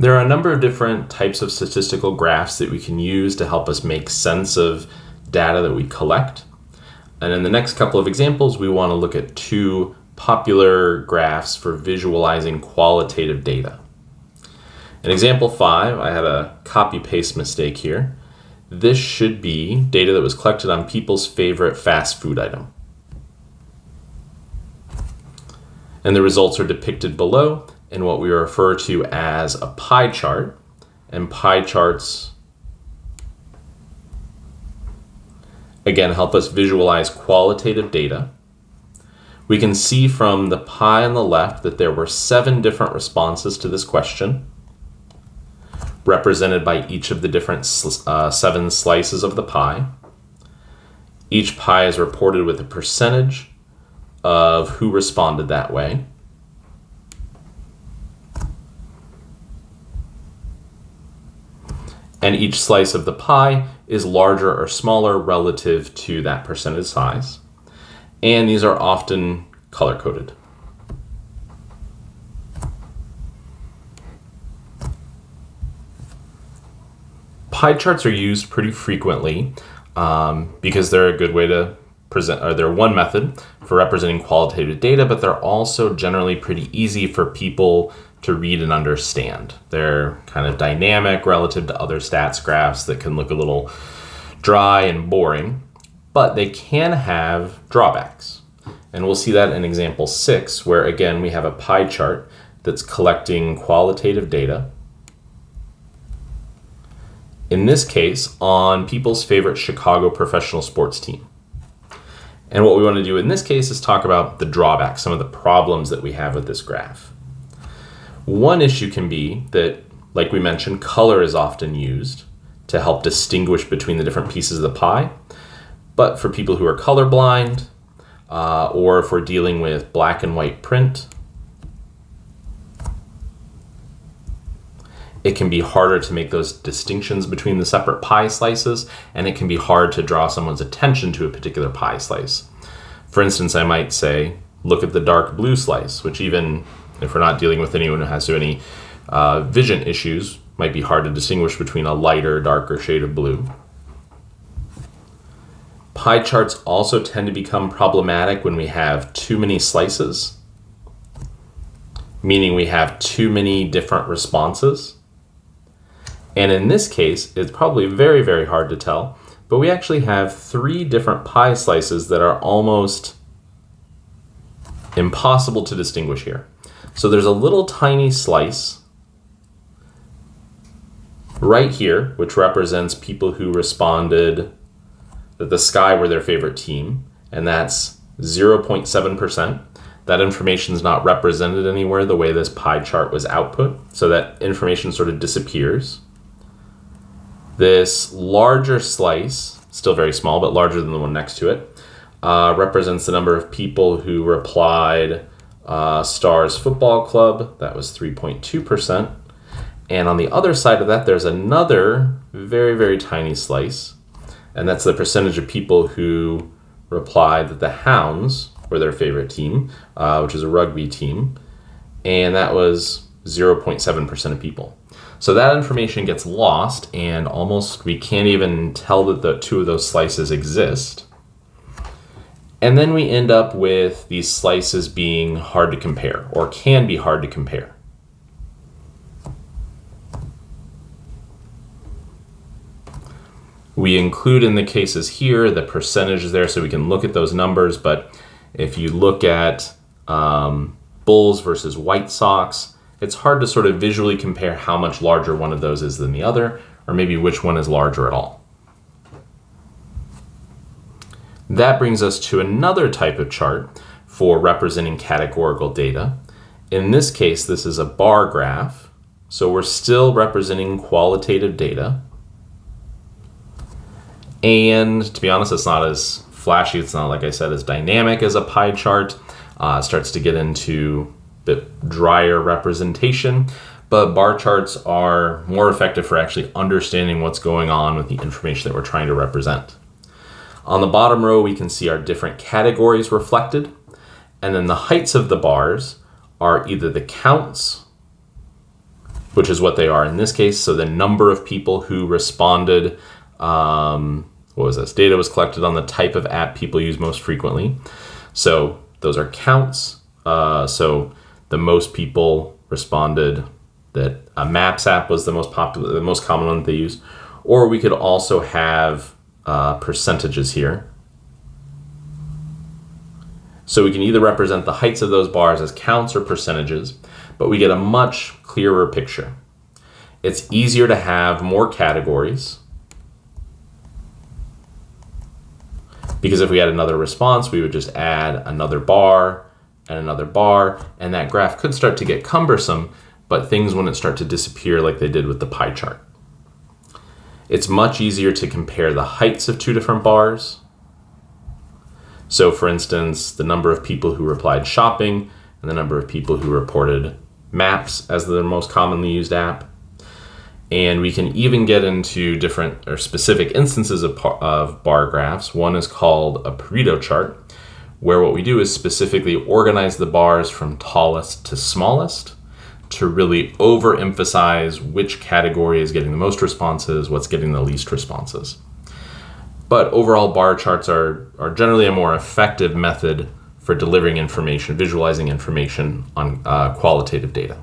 There are a number of different types of statistical graphs that we can use to help us make sense of data that we collect. And in the next couple of examples, we want to look at two popular graphs for visualizing qualitative data. In example 5, I had a copy-paste mistake here. This should be data that was collected on people's favorite fast food item. And the results are depicted below in what we refer to as a pie chart. And pie charts, again, help us visualize qualitative data. We can see from the pie on the left that there were 7 different responses to this question, represented by each of the different 7 slices of the pie. Each pie is reported with a percentage of who responded that way. And each slice of the pie is larger or smaller relative to that percentage size. And these are often color-coded. Pie charts are used pretty frequently because they're a good way to present, or they're one method for representing qualitative data, but they're also generally pretty easy for people to read and understand. They're kind of dynamic relative to other stats graphs that can look a little dry and boring, but they can have drawbacks. And we'll see that in example 6, where again, we have a pie chart that's collecting qualitative data. In this case, on people's favorite Chicago professional sports team. And what we want to do in this case is talk about the drawbacks, some of the problems that we have with this graph. One issue can be that, like we mentioned, color is often used to help distinguish between the different pieces of the pie. But for people who are colorblind, or if we're dealing with black and white print, it can be harder to make those distinctions between the separate pie slices, and it can be hard to draw someone's attention to a particular pie slice. For instance, I might say, look at the dark blue slice, which even if we're not dealing with anyone who has any vision issues, might be hard to distinguish between a lighter, darker shade of blue. Pie charts also tend to become problematic when we have too many slices, meaning we have too many different responses. And in this case, it's probably very, very hard to tell, but we actually have 3 different pie slices that are almost impossible to distinguish here. So there's a little tiny slice right here, which represents people who responded that the Sky were their favorite team, and that's 0.7%. That information is not represented anywhere the way this pie chart was output, so that information sort of disappears. This larger slice, still very small, but larger than the one next to it, represents the number of people who replied Stars Football Club. That was 3.2%. And on the other side of that, there's another very, very tiny slice, and that's the percentage of people who replied that the Hounds were their favorite team, which is a rugby team, and that was 0.7% of people. So that information gets lost, and almost we can't even tell that the 2 of those slices exist. And then we end up with these slices being hard to compare, or can be hard to compare. We include in the cases here the percentages there so we can look at those numbers, but if you look at Bulls versus White Sox, it's hard to sort of visually compare how much larger one of those is than the other, or maybe which one is larger at all. That brings us to another type of chart for representing categorical data. In this case, this is a bar graph, so we're still representing qualitative data. And to be honest, it's not as flashy, it's not, like I said, as dynamic as a pie chart. It starts to get into a bit drier representation, but bar charts are more effective for actually understanding what's going on with the information that we're trying to represent. On the bottom row, we can see our different categories reflected, and then the heights of the bars are either the counts which is what they are in this case. So the number of people who responded, what was this? Data was collected on the type of app people use most frequently. So those are counts. So the most people responded that a Maps app was the most popular, the most common one that they use. Or we could also have percentages here. So we can either represent the heights of those bars as counts or percentages, but we get a much clearer picture. It's easier to have more categories, because if we had another response, we would just add another bar and another bar, and that graph could start to get cumbersome, but things wouldn't start to disappear like they did with the pie chart. It's much easier to compare the heights of two different bars. So for instance, the number of people who replied shopping and the number of people who reported Maps as the most commonly used app. And we can even get into different or specific instances of bar graphs. One is called a Pareto chart, where what we do is specifically organize the bars from tallest to smallest to really overemphasize which category is getting the most responses, what's getting the least responses. But overall, bar charts are generally a more effective method for delivering information, visualizing information on qualitative data.